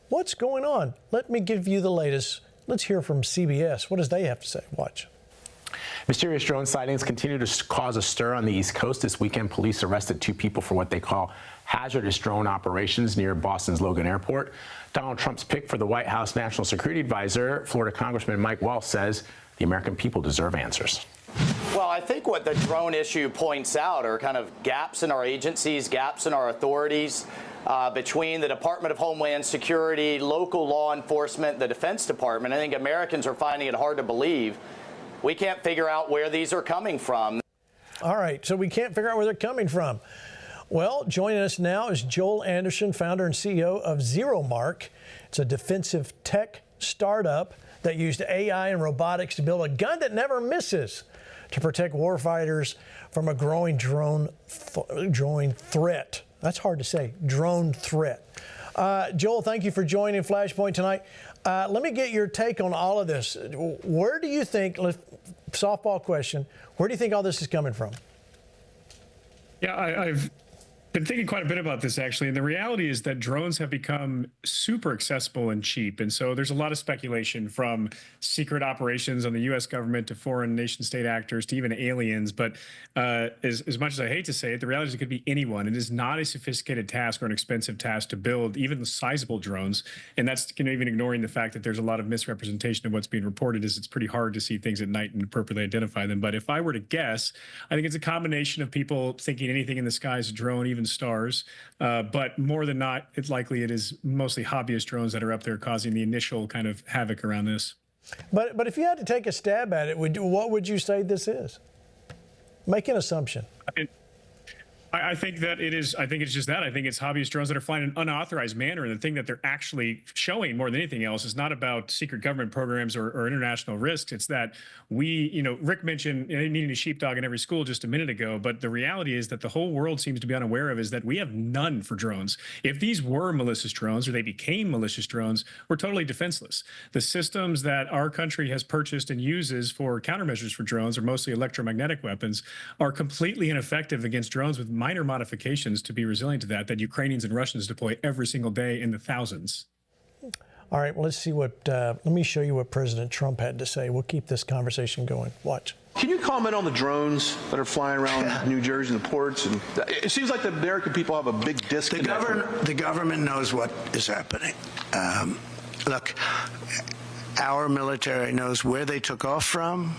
What's going on? Let me give you the latest. Let's hear from CBS. What does they have to say? Watch. Mysterious drone sightings continue to cause a stir on the East Coast. This weekend, police arrested 2 people for what they call hazardous drone operations near Boston's Logan Airport. Donald Trump's pick for the White House National Security Advisor, Florida Congressman Mike Waltz, says the American people deserve answers. Well, I think what the drone issue points out are kind of gaps in our agencies, gaps in our authorities between the Department of Homeland Security, local law enforcement, the Defense Department. I think Americans are finding it hard to believe. We can't figure out where these are coming from. All right, so we can't figure out where they're coming from. Well, joining us now is Joel Anderson, founder and CEO of ZeroMark. It's a defensive tech startup that used AI and robotics to build a gun that never misses to protect warfighters from a growing drone threat. That's hard to say, drone threat. Joel, thank you for joining FlashPoint tonight. Let me get your take on all of this. Where do you think, softball question, where do you think all this is coming from? Yeah, I've been thinking quite a bit about this, actually. And the reality is that drones have become super accessible and cheap. And so there's a lot of speculation from secret operations on the U.S. government to foreign nation state actors to even aliens. But as much as I hate to say it, the reality is it could be anyone. It is not a sophisticated task or an expensive task to build even the sizable drones. And that's even ignoring the fact that there's a lot of misrepresentation of what's being reported, is it's pretty hard to see things at night and appropriately identify them. But if I were to guess, I think it's a combination of people thinking anything in the sky is a drone, even stars, but more than not, it's likely it is mostly hobbyist drones that are up there causing the initial kind of havoc around this. But if you had to take a stab at it, what would you say this is? Make an assumption. I think that it is. I think it's just that. I think it's hobbyist drones that are flying in an unauthorized manner. And the thing that they're actually showing more than anything else is not about secret government programs or international risks. It's that Rick mentioned needing a sheepdog in every school just a minute ago. But the reality is that the whole world seems to be unaware of is that we have none for drones. If these were malicious drones or they became malicious drones, we're totally defenseless. The systems that our country has purchased and uses for countermeasures for drones, are mostly electromagnetic weapons, are completely ineffective against drones with minor modifications to be resilient to that Ukrainians and Russians deploy every single day in the thousands. All right, well, let's see let me show you what President Trump had to say. We'll keep this conversation going. Watch. Can you comment on the drones that are flying around New Jersey and the ports? And it seems like the American people have a big disconnect. The government knows what is happening. Look, our military knows where they took off from.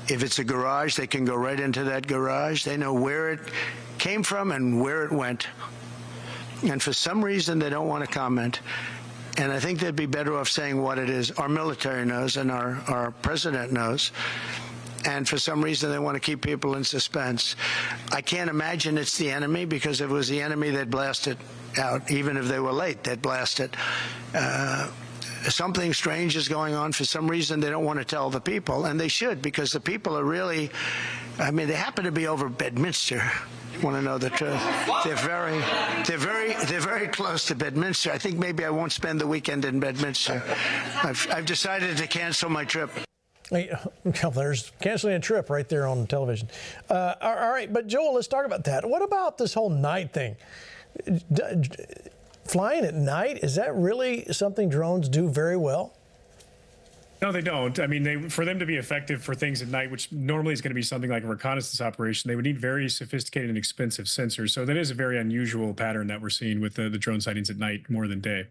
If it's a garage, they can go right into that garage. They know where it came from and where it went. And for some reason, they don't want to comment. And I think they'd be better off saying what it is. Our military knows and our president knows. And for some reason, they want to keep people in suspense. I can't imagine it's the enemy, because if it was the enemy, they'd blast it out. Even if they were late, they'd blast it. Something strange is going on. For some reason, they don't want to tell the people, and they should, because the people are really, they happen to be over Bedminster. You want to know the truth? They're very close to Bedminster. I think maybe I won't spend the weekend in Bedminster. I've decided to cancel my trip. There's canceling a trip right there on television. All right, but Joel, let's talk about that. What about this whole night thing? Flying at night, is that really something drones do very well? No, they don't. For them to be effective for things at night, which normally is going to be something like a reconnaissance operation, they would need very sophisticated and expensive sensors. So that is a very unusual pattern that we're seeing with the drone sightings at night more than day.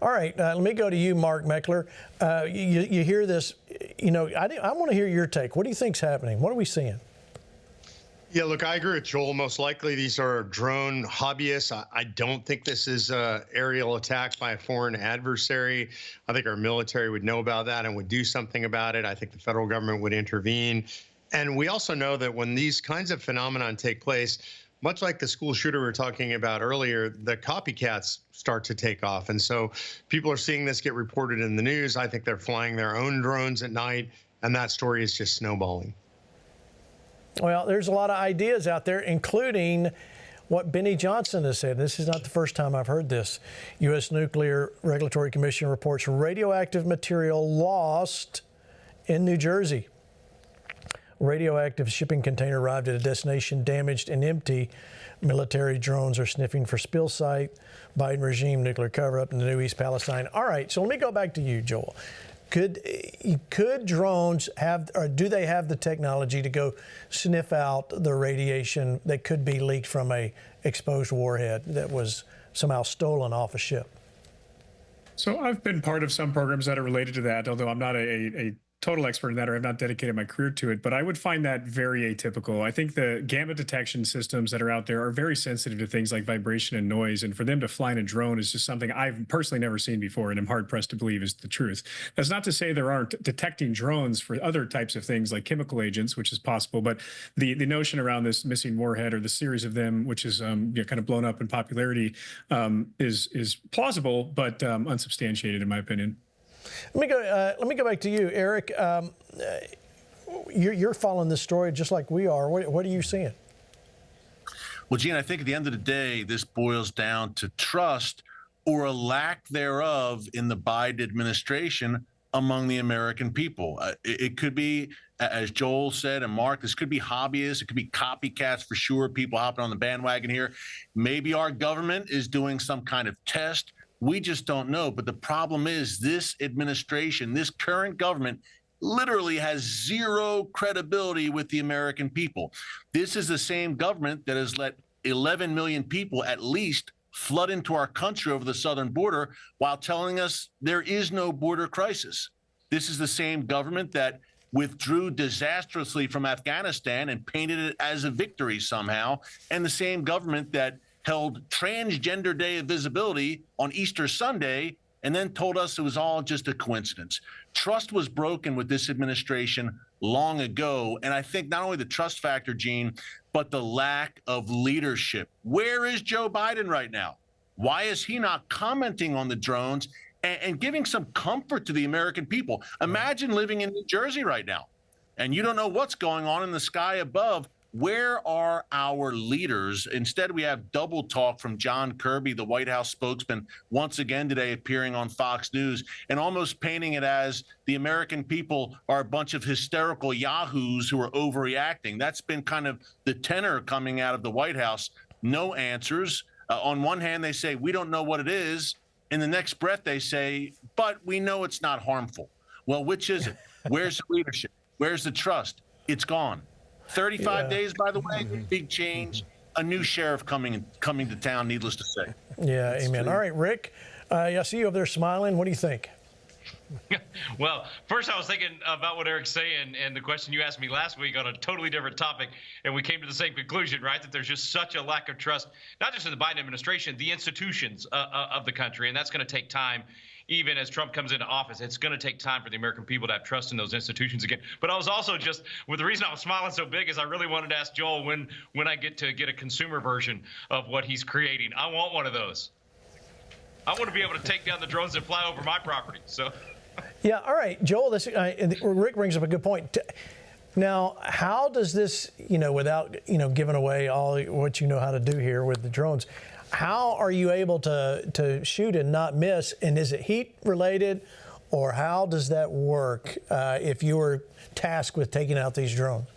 All right, let me go to you, Mark Meckler. You hear this, I want to hear your take. What do you think's happening? What are we seeing? Yeah, look, I agree with Joel. Most likely these are drone hobbyists. I don't think this is an aerial attack by a foreign adversary. I think our military would know about that and would do something about it. I think the federal government would intervene. And we also know that when these kinds of phenomenon take place, much like the school shooter we were talking about earlier, the copycats start to take off. And so people are seeing this get reported in the news. I think they're flying their own drones at night, and that story is just snowballing. Well, there's a lot of ideas out there, including what Benny Johnson has said. This is not the first time I've heard this. U.S. Nuclear Regulatory Commission reports radioactive material lost in New Jersey. radioactive shipping container arrived at a destination damaged and empty. Military drones are sniffing for spill site. Biden regime nuclear cover-up in the new East Palestine. All right, so let me go back to you, Joel. Could drones have, or do they have the technology to go sniff out the radiation that could be leaked from a exposed warhead that was somehow stolen off a ship? So I've been part of some programs that are related to that, although I'm not a total expert in that, or I've not dedicated my career to it, but I would find that very atypical. I think the gamma detection systems that are out there are very sensitive to things like vibration and noise, and for them to fly in a drone is just something I've personally never seen before, and I'm hard-pressed to believe is the truth. That's not to say there aren't detecting drones for other types of things like chemical agents, which is possible, but the notion around this missing warhead or the series of them, which is kind of blown up in popularity, is plausible, but unsubstantiated in my opinion. Let me go back to you, Eric. You're following this story just like we are. What are you seeing? Well, Gene, I think at the end of the day, this boils down to trust or a lack thereof in the Biden administration among the American people. It could be, as Joel said and Mark, this could be hobbyists. It could be copycats for sure, people hopping on the bandwagon here. Maybe our government is doing some kind of test. We just don't know. But the problem is this administration, this current government, literally has zero credibility with the American people. This is the same government that has let 11 million people at least flood into our country over the southern border while telling us there is no border crisis. This is the same government that withdrew disastrously from Afghanistan and painted it as a victory somehow, and the same government that held Transgender Day of Visibility on Easter Sunday and then told us it was all just a coincidence. Trust was broken with this administration long ago. And I think not only the trust factor, Gene, but the lack of leadership. Where is Joe Biden right now? Why is he not commenting on the drones and giving some comfort to the American people? Imagine living in New Jersey right now and you don't know what's going on in the sky above. Where are our leaders? Instead, we have double talk from John Kirby, the White House spokesman, once again today appearing on Fox News and almost painting it as the American people are a bunch of hysterical yahoos who are overreacting. That's been kind of the tenor coming out of the White House. No answers. On one hand, they say, we don't know what it is. In the next breath, they say, but we know it's not harmful. Well, which is it? Where's the leadership? Where's the trust? It's gone. 35 days, by the way, big change. A new sheriff coming to town, needless to say. Yeah, amen. All right, Rick, I see you over there smiling. What do you think? Well, first I was thinking about what Eric's saying and the question you asked me last week on a totally different topic, and we came to the same conclusion, right, that there's just such a lack of trust, not just in the Biden administration, the institutions of the country, and that's going to take time. Even as Trump comes into office, it's going to take time for the American people to have trust in those institutions again. But I was also just, well, the reason I was smiling so big is I really wanted to ask Joel when I get to get a consumer version of what he's creating. I want one of those. I want to be able to take down the drones that fly over my property. So. Yeah, all right, Joel, Rick brings up a good point. Now, how does this, without, giving away all what you know how to do here with the drones, how are you able to shoot and not miss? And is it heat related, or how does that work if you were tasked with taking out these drones?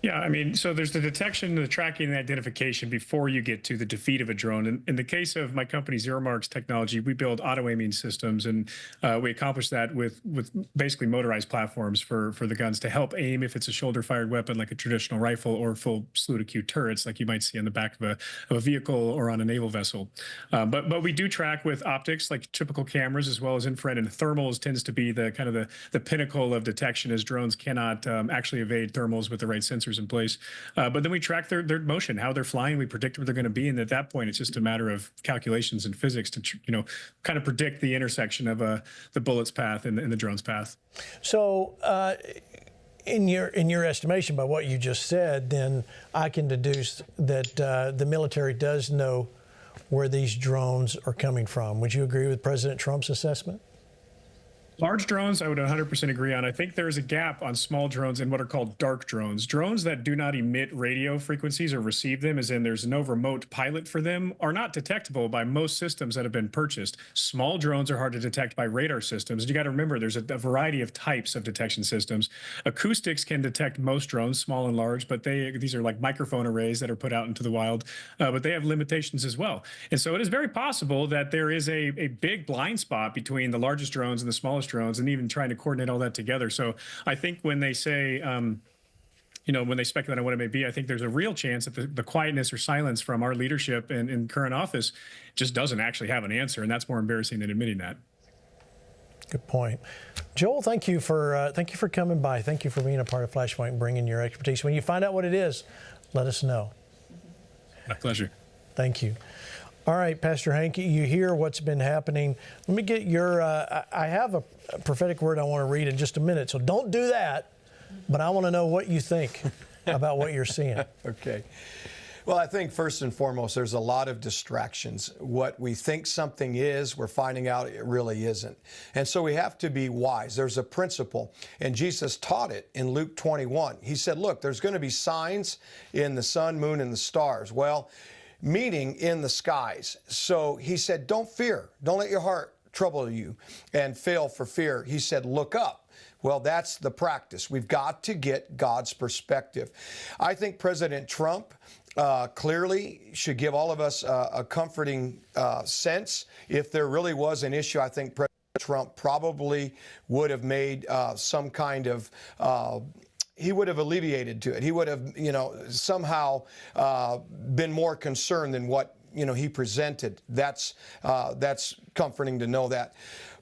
Yeah, I mean, so there's the detection, the tracking, and the identification before you get to the defeat of a drone. And in the case of my company, Zero Marks Technology, we build auto-aiming systems, and we accomplish that with basically motorized platforms for the guns to help aim if it's a shoulder-fired weapon like a traditional rifle, or full slew-to-Q turrets like you might see on the back of a vehicle or on a naval vessel. But we do track with optics like typical cameras, as well as infrared, and thermals tends to be the kind of the pinnacle of detection, as drones cannot actually evade thermals with the right sensors in place. But then we track their motion, how they're flying. We predict where they're going to be. And at that point, it's just a matter of calculations and physics to, kind of predict the intersection of the bullet's path and the drone's path. So in your estimation, by what you just said, then I can deduce that the military does know where these drones are coming from. Would you agree with President Trump's assessment? Large drones, I would 100% agree on. I think there's a gap on small drones and what are called dark drones. Drones that do not emit radio frequencies or receive them, as in there's no remote pilot for them, are not detectable by most systems that have been purchased. Small drones are hard to detect by radar systems. You got to remember, there's a variety of types of detection systems. Acoustics can detect most drones, small and large, but these are like microphone arrays that are put out into the wild, but they have limitations as well. And so it is very possible that there is a big blind spot between the largest drones and the smallest drones, and even trying to coordinate all that together. So I think when they say, when they speculate on what it may be, I think there's a real chance that the quietness or silence from our leadership in current office just doesn't actually have an answer, and that's more embarrassing than admitting that. Good point. Joel, thank you for coming by. Thank you for being a part of FlashPoint and bringing your expertise. When you find out what it is, let us know. My pleasure. Thank you. All right, Pastor Hank, you hear what's been happening. Let me get your, I have a prophetic word I want to read in just a minute, so don't do that, but I want to know what you think about what you're seeing. Okay. Well, I think first and foremost, there's a lot of distractions. What we think something is, we're finding out it really isn't. And so we have to be wise. There's a principle, and Jesus taught it in Luke 21. He said, look, there's going to be signs in the sun, moon, and the stars. Well, meaning in the skies. So he said, don't fear. Don't let your heart trouble you and fail for fear. He said, look up. Well, that's the practice. We've got to get God's perspective. I think President Trump clearly should give all of us a comforting sense. If there really was an issue, I think President Trump probably would have made some kind of he would have alleviated to it. He would have, somehow been more concerned than what, he presented. That's comforting to know that.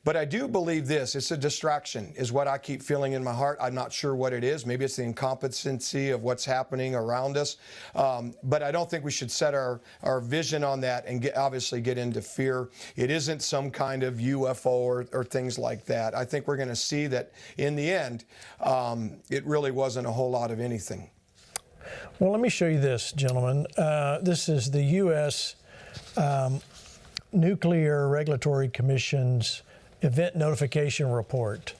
But I do believe this, it's a distraction, is what I keep feeling in my heart. I'm not sure what it is. Maybe it's the incompetency of what's happening around us. But I don't think we should set our vision on that and obviously get into fear. It isn't some kind of UFO or things like that. I think we're going to see that in the end, it really wasn't a whole lot of anything. Well, let me show you this, gentlemen. This is the U.S. Nuclear Regulatory Commission's event notification report.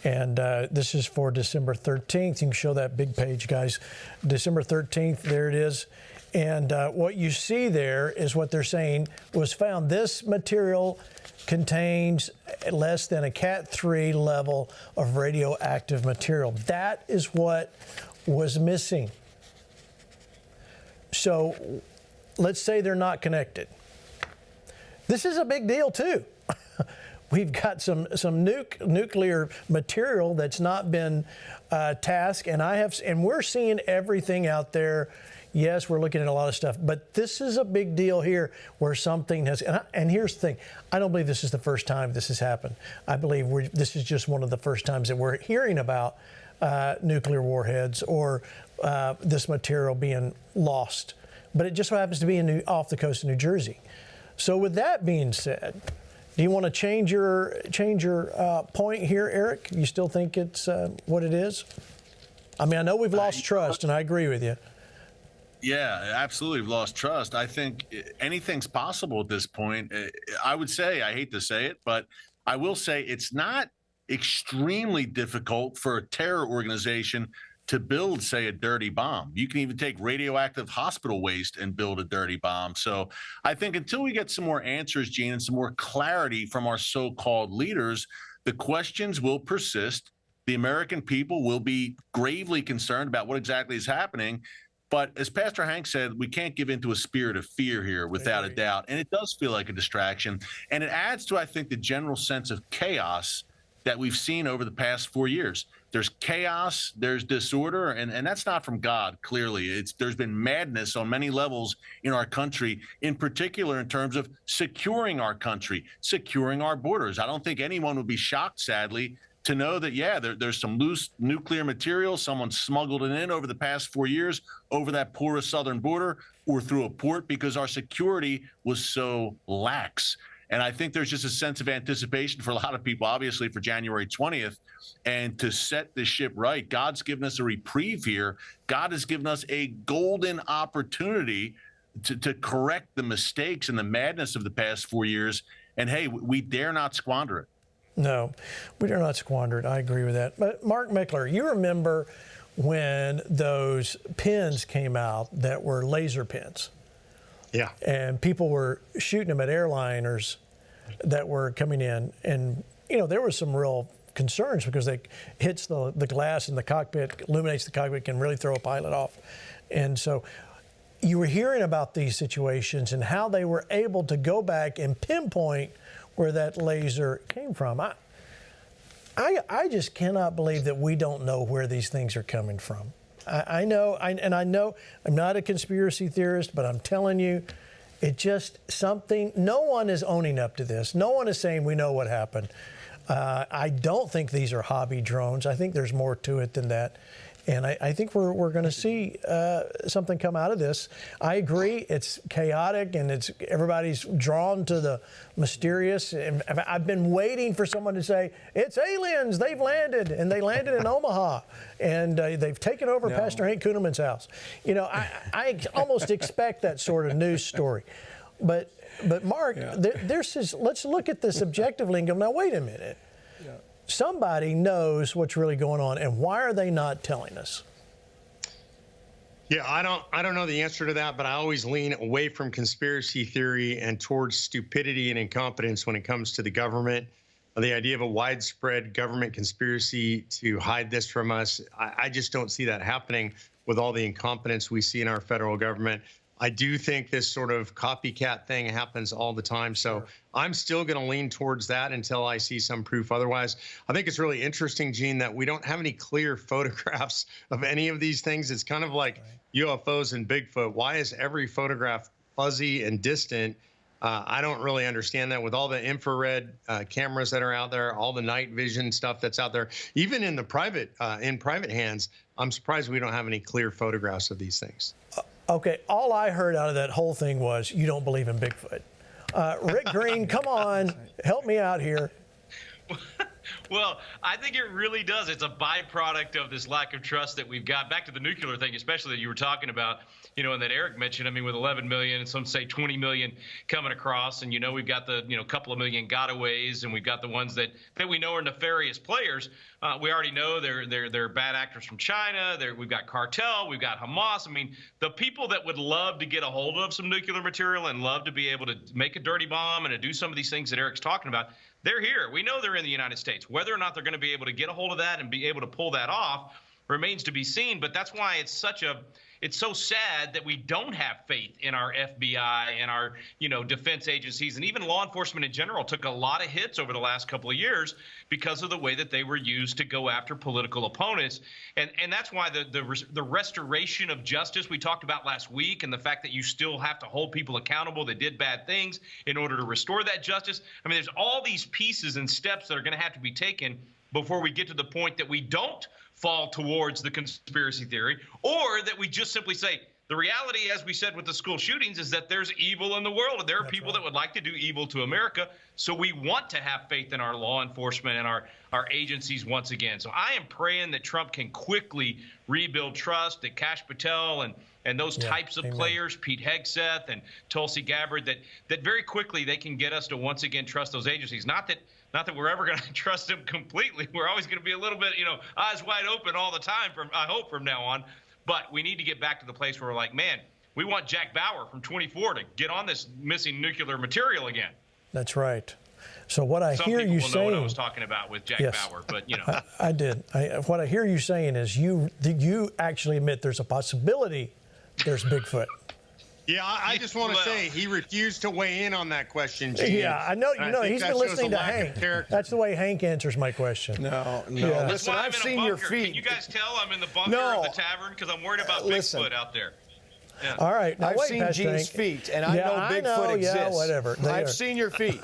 And this is for December 13th. You can show that big page, guys. December 13th, there it is. And what you see there is what they're saying was found. This material contains less than a Cat 3 level of radioactive material. That is what was missing. So let's say they're not connected. This is a big deal, too. We've got some nuclear material that's not been tasked, and we're seeing everything out there. Yes, we're looking at a lot of stuff, but this is a big deal here where something has. And here's the thing: I don't believe this is the first time this has happened. I believe this is just one of the first times that we're hearing about nuclear warheads or this material being lost. But it just so happens to be off the coast of New Jersey. So, with that being said, do you want to change your point here, Eric? You still think it's what it is? I mean, I know we've lost trust, and I agree with you. Yeah, absolutely. We've lost trust. I think anything's possible at this point. I would say, I hate to say it, but I will say it's not extremely difficult for a terror organization to build, say, a dirty bomb. You can even take radioactive hospital waste and build a dirty bomb. So I think until we get some more answers, Gene, and some more clarity from our so-called leaders, the questions will persist. The American people will be gravely concerned about what exactly is happening. But as Pastor Hank said, we can't give into a spirit of fear here without a doubt. And it does feel like a distraction. And it adds to, I think, the general sense of chaos that we've seen over the past 4 years. There's chaos, there's disorder, and that's not from God, clearly. There's been madness on many levels in our country, in particular in terms of securing our country, securing our borders. I don't think anyone would be shocked, sadly, to know that, yeah, there's some loose nuclear material. Someone smuggled it in over the past 4 years over that porous southern border or through a port because our security was so lax. And I think there's just a sense of anticipation for a lot of people, obviously, for January 20th. And to set the ship right, God's given us a reprieve here. God has given us a golden opportunity to correct the mistakes and the madness of the past 4 years. And, hey, we dare not squander it. No, we do not squander it. I agree with that. But Mark Meckler, you remember when those pins came out that were laser pins? Yeah. And people were shooting them at airliners that were coming in. And, you know, there were some real concerns because it hits the glass in the cockpit, illuminates the cockpit, can really throw a pilot off. And so you were hearing about these situations and how they were able to go back and pinpoint where that laser came from. I just cannot believe that we don't know where these things are coming from. I know I'm not a conspiracy theorist, but I'm telling you, it just something, no one is owning up to this. No one is saying we know what happened. I don't think these are hobby drones. I think there's more to it than that. And I think we're going to see something come out of this. I agree. It's chaotic and everybody's drawn to the mysterious. And I've been waiting for someone to say, it's aliens. They've landed. And they landed in Omaha. And they've taken over Pastor Hank Kuhneman's house. You know, I almost expect that sort of news story. But Mark, let's look at this objectively and go, now, wait a minute. Somebody knows what's really going on, and why are they not telling us? Yeah, I don't know the answer to that, but I always lean away from conspiracy theory and towards stupidity and incompetence when it comes to the government. The idea of a widespread government conspiracy to hide this from us, I just don't see that happening with all the incompetence we see in our federal government. I do think this sort of copycat thing happens all the time. So I'm still going to lean towards that until I see some proof otherwise. I think it's really interesting, Gene, that we don't have any clear photographs of any of these things. It's kind of like UFOs and Bigfoot. Why is every photograph fuzzy and distant? I don't really understand that with all the infrared cameras that are out there, all the night vision stuff that's out there, even in the private hands. I'm surprised we don't have any clear photographs of these things. Okay, all I heard out of that whole thing was you don't believe in Bigfoot. Rick Green, come on, help me out here. Well, I think it really does. It's a byproduct of this lack of trust that we've got. Back to the nuclear thing, especially that you were talking about, you know, and that Eric mentioned. I mean, with 11 million and some say 20 million coming across, and, you know, we've got the, you know, couple of million gotaways, and we've got the ones that we know are nefarious players. We already know they're bad actors from China. We've got cartel. We've got Hamas. I mean, the people that would love to get a hold of some nuclear material and love to be able to make a dirty bomb and to do some of these things that Eric's talking about, they're here. We know they're in the United States. Whether or not they're going to be able to get a hold of that and be able to pull that off remains to be seen. But that's why it's so sad that we don't have faith in our FBI and our, you know, defense agencies, and even law enforcement in general took a lot of hits over the last couple of years because of the way that they were used to go after political opponents. And that's why the restoration of justice we talked about last week, and the fact that you still have to hold people accountable that did bad things in order to restore that justice. I mean, there's all these pieces and steps that are going to have to be taken before we get to the point that we don't fall towards the conspiracy theory, or that we just simply say the reality, as we said with the school shootings, is that there's evil in the world, and there are people that would like to do evil to America. So we want to have faith in our law enforcement and our agencies once again. So I am praying that Trump can quickly rebuild trust, that Kash Patel and those types of players, Pete Hegseth and Tulsi Gabbard, that very quickly they can get us to once again trust those agencies. Not that we're ever going to trust them completely. We're always going to be a little bit, you know, eyes wide open all the time, I hope, from now on. But we need to get back to the place where we're like, man, we want Jack Bauer from 24 to get on this missing nuclear material again. That's right. So what I hear you saying... Some people will know what I was talking about with Jack Bauer, but, you know. I did. What I hear you saying is you actually admit there's a possibility there's Bigfoot. Yeah, I just want to say he refused to weigh in on that question, Gene. Yeah, I know. You know, he's been listening to Hank. That's the way Hank answers my question. No. Yeah. Listen, I've seen your feet. Can you guys tell I'm in the bunker of the tavern? Because I'm worried about Bigfoot out there. Yeah. All right. Now I've seen Gene's feet, and I know Bigfoot exists. Yeah, whatever. I've seen your feet.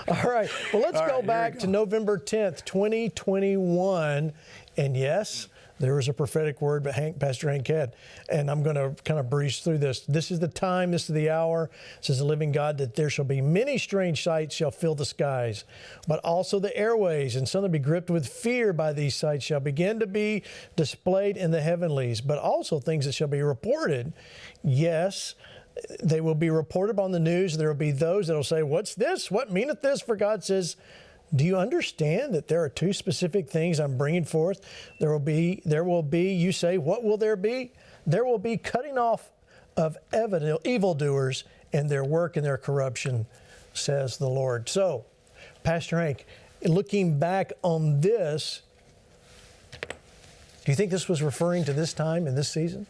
All right. Well, let's go back to November 10th, 2021. And yes, there was a prophetic word that Pastor Hank had. And I'm going to kind of breeze through this. This is the time, this is the hour, says the living God, that there shall be many strange sights shall fill the skies, but also the airways, and some that be gripped with fear by these sights shall begin to be displayed in the heavenlies, but also things that shall be reported. Yes, They will be reported on the news. There will be those that will say, what's this? What meaneth this? For God says, do you understand that there are two specific things I'm bringing forth? There will be, you say, what will there be? There will be cutting off of evildoers and their work and their corruption, says the Lord. So, Pastor Hank, looking back on this, do you think this was referring to this time in this season?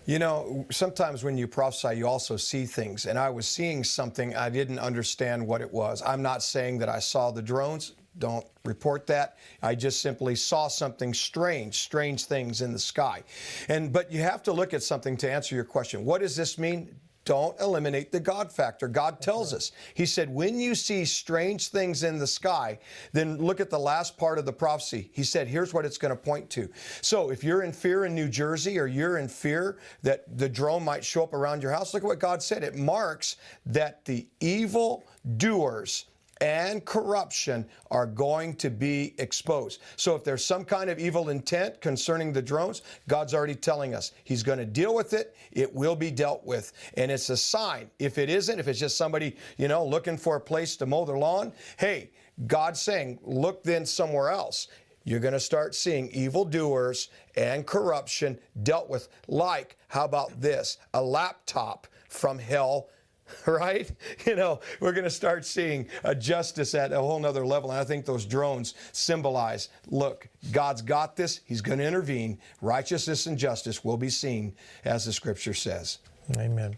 You know, sometimes when you prophesy, you also see things. And I was seeing something, I didn't understand what it was. I'm not saying that I saw the drones. Don't report that. I just simply saw something strange things in the sky. But you have to look at something to answer your question. What does this mean? Don't eliminate the God factor. God tells us. He said, when you see strange things in the sky, then look at the last part of the prophecy. He said, here's what it's going to point to. So if you're in fear in New Jersey, or you're in fear that the drone might show up around your house, look at what God said. It marks that the evil doers and corruption are going to be exposed. So if there's some kind of evil intent concerning the drones, God's already telling us He's going to deal with it. It will be dealt with. And it's a sign. If it isn't, if it's just somebody, looking for a place to mow their lawn, hey, God's saying, look then somewhere else. You're going to start seeing evildoers and corruption dealt with. Like, how about this? A laptop from hell. Right? We're going to start seeing a justice at a whole nother level. And I think those drones symbolize, look, God's got this. He's going to intervene. Righteousness and justice will be seen, as the Scripture says. Amen.